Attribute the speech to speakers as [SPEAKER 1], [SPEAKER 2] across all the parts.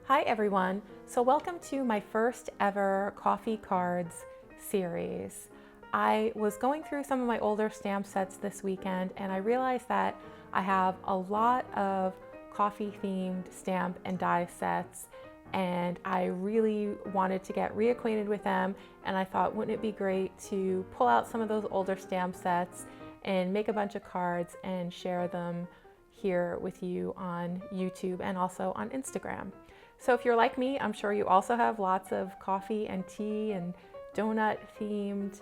[SPEAKER 1] Hi everyone, so welcome to my first ever coffee cards series. I was going through some of my older stamp sets this weekend and I realized that I have a lot of coffee themed stamp and die sets and I really wanted to get reacquainted with them, and I thought, wouldn't it be great to pull out some of those older stamp sets and make a bunch of cards and share them here with you on YouTube and also on Instagram. So if you're like me, I'm sure you also have lots of coffee and tea and donut themed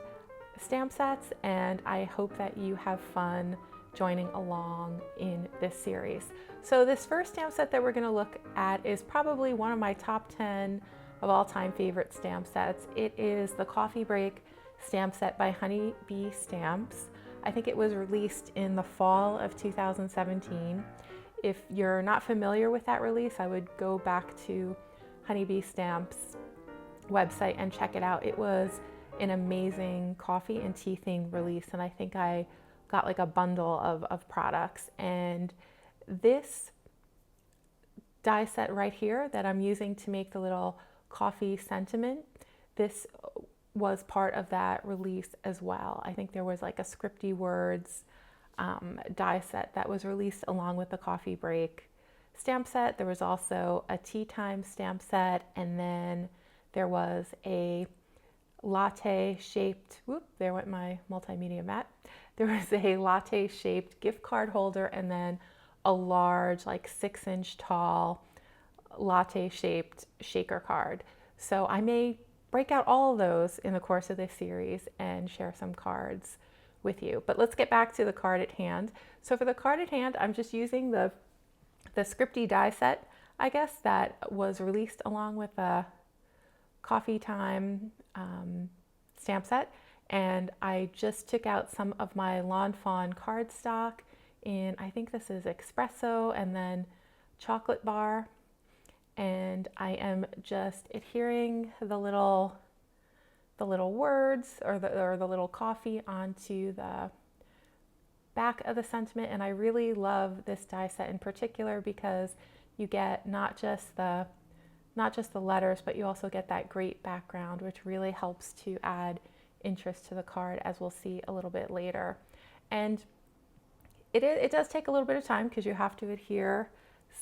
[SPEAKER 1] stamp sets, and I hope that you have fun joining along in this series. So this first stamp set that we're going to look at is probably one of my top 10 of all time favorite stamp sets. It is the Coffee Break stamp set by Honey Bee Stamps. I think it was released in the fall of 2017. If you're not familiar with that release, I would go back to Honeybee Stamps website and check it out. It was an amazing coffee and tea themed release, and I think I got like a bundle of products. And this die set right here that I'm using to make the little coffee sentiment, this was part of that release as well. I think there was like a scripty words die set that was released along with the Coffee Break stamp set. There was also a tea time stamp set, and then there was a latte shaped, there went my multimedia mat. There was a latte shaped gift card holder, and then a large, like 6-inch tall latte shaped shaker card. So I may break out all of those in the course of this series and share some cards with you. But let's get back to the card at hand. So for the card at hand, I'm just using the scripty die set, I guess, that was released along with the Coffee Time stamp set. And I just took out some of my Lawn Fawn cardstock in, I think this is espresso and then chocolate bar. And I am just adhering the little words or the little coffee onto the back of the sentiment. And I really love this die set in particular because you get not just the letters, but you also get that great background, which really helps to add interest to the card, as we'll see a little bit later. And it does take a little bit of time because you have to adhere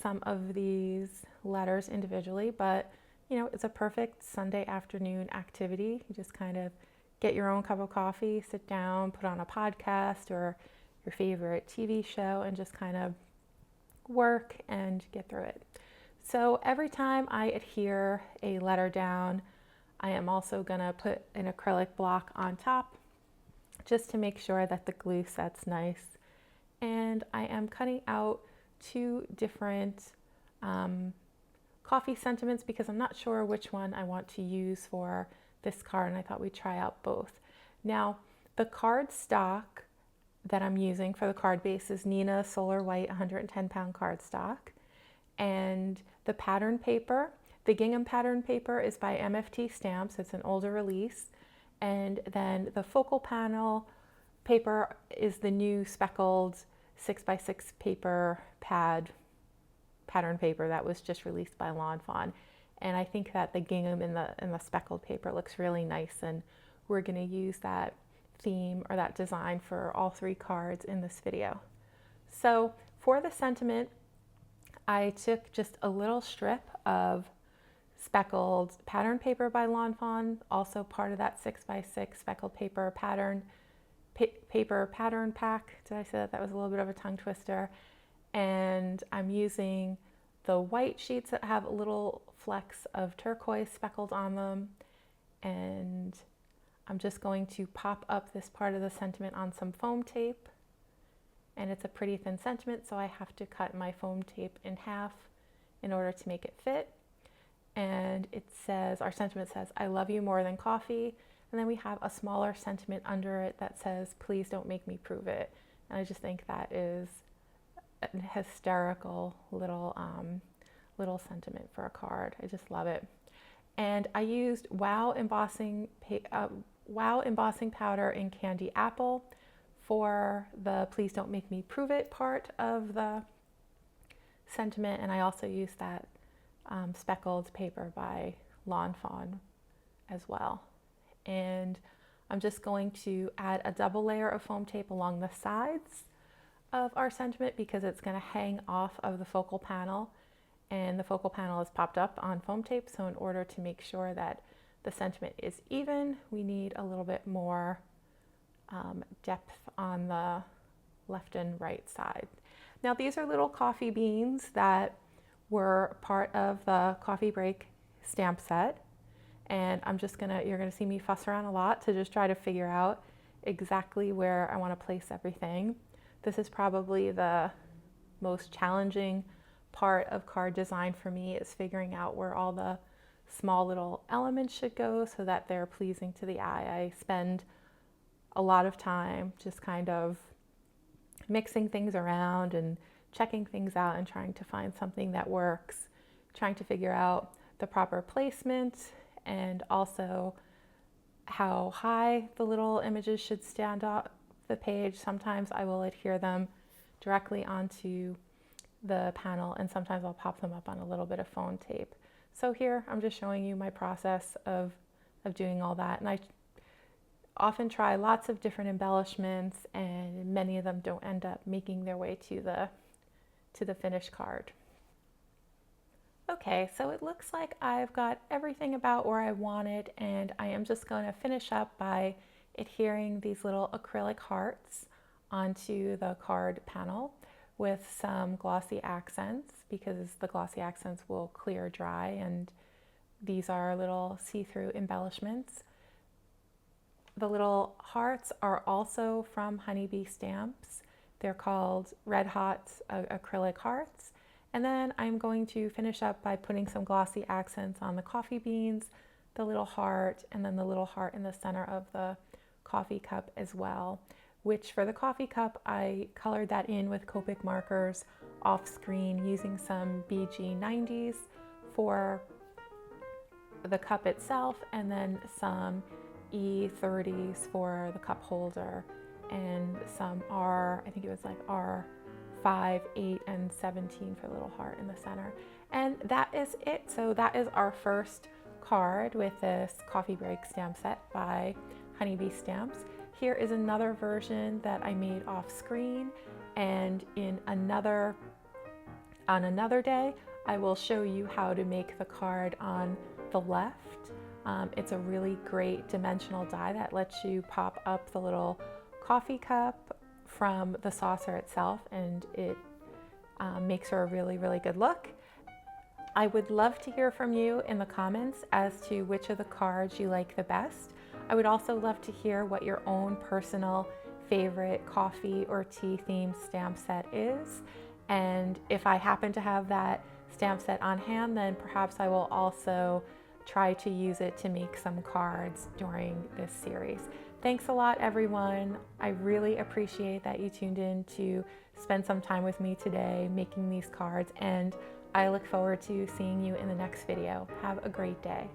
[SPEAKER 1] some of these letters individually, but you know, it's a perfect Sunday afternoon activity. You just kind of get your own cup of coffee, sit down, put on a podcast or your favorite TV show, and just kind of work and get through it. So every time I adhere a letter down, I am also gonna put an acrylic block on top just to make sure that the glue sets nice. And I am cutting out 2 different coffee sentiments because I'm not sure which one I want to use for this card, and I thought we'd try out both. Now, the card stock that I'm using for the card base is Nina Solar White 110 pound cardstock, and the pattern paper, the gingham pattern paper, is by MFT Stamps. It's an older release, and then the focal panel paper is the new speckled 6x6 paper pattern paper that was just released by Lawn Fawn. And I think that the gingham and the speckled paper looks really nice, and we're going to use that theme or that design for all 3 cards in this video. So for the sentiment, I took just a little strip of speckled pattern paper by Lawn Fawn, also part of that 6x6 speckled paper pattern pack. Did I say that? That was a little bit of a tongue twister. And I'm using the white sheets that have little flecks of turquoise speckled on them. And I'm just going to pop up this part of the sentiment on some foam tape. And it's a pretty thin sentiment, so I have to cut my foam tape in half in order to make it fit. And it says, our sentiment says, "I love you more than coffee." And then we have a smaller sentiment under it that says, "Please don't make me prove it." And I just think that is a hysterical little sentiment for a card. I just love it. And I used Wow embossing powder in Candy Apple for the "Please don't make me prove it" part of the sentiment, and I also used that speckled paper by Lawn Fawn as well. And I'm just going to add a double layer of foam tape along the sides of our sentiment because it's going to hang off of the focal panel, and the focal panel is popped up on foam tape. So in order to make sure that the sentiment is even, we need a little bit more depth on the left and right side. Now these are little coffee beans that were part of the coffee break stamp set, and you're gonna see me fuss around a lot to just try to figure out exactly where I want to place everything. This is probably the most challenging part of card design for me, is figuring out where all the small little elements should go so that they're pleasing to the eye. I spend a lot of time just kind of mixing things around and checking things out and trying to find something that works, trying to figure out the proper placement and also how high the little images should stand off the page. Sometimes I will adhere them directly onto the panel, and sometimes I'll pop them up on a little bit of foam tape. So here I'm just showing you my process of doing all that, and I often try lots of different embellishments, and many of them don't end up making their way to the finished card. Okay, so it looks like I've got everything about where I want it, and I am just going to finish up by adhering these little acrylic hearts onto the card panel with some glossy accents, because the glossy accents will clear dry, and these are little see-through embellishments. The little hearts are also from Honeybee Stamps. They're called Red Hot acrylic hearts. And then I'm going to finish up by putting some glossy accents on the coffee beans, the little heart, and then the little heart in the center of the coffee cup as well, which for the coffee cup, I colored that in with Copic markers off screen using some BG90s for the cup itself, and then some E30s for the cup holder, and some I think it was like R5, 8, and 17 for the little heart in the center. And that is it. So that is our first card with this coffee break stamp set by Honeybee Stamps. Here is another version that I made off screen, and on another day I will show you how to make the card on the left. It's a really great dimensional die that lets you pop up the little coffee cup from the saucer itself, and it makes her a really, really good look. I would love to hear from you in the comments as to which of the cards you like the best. I would also love to hear what your own personal favorite coffee or tea themed stamp set is. And if I happen to have that stamp set on hand, then perhaps I will also try to use it to make some cards during this series. Thanks a lot, everyone. I really appreciate that you tuned in to spend some time with me today making these cards, and I look forward to seeing you in the next video. Have a great day.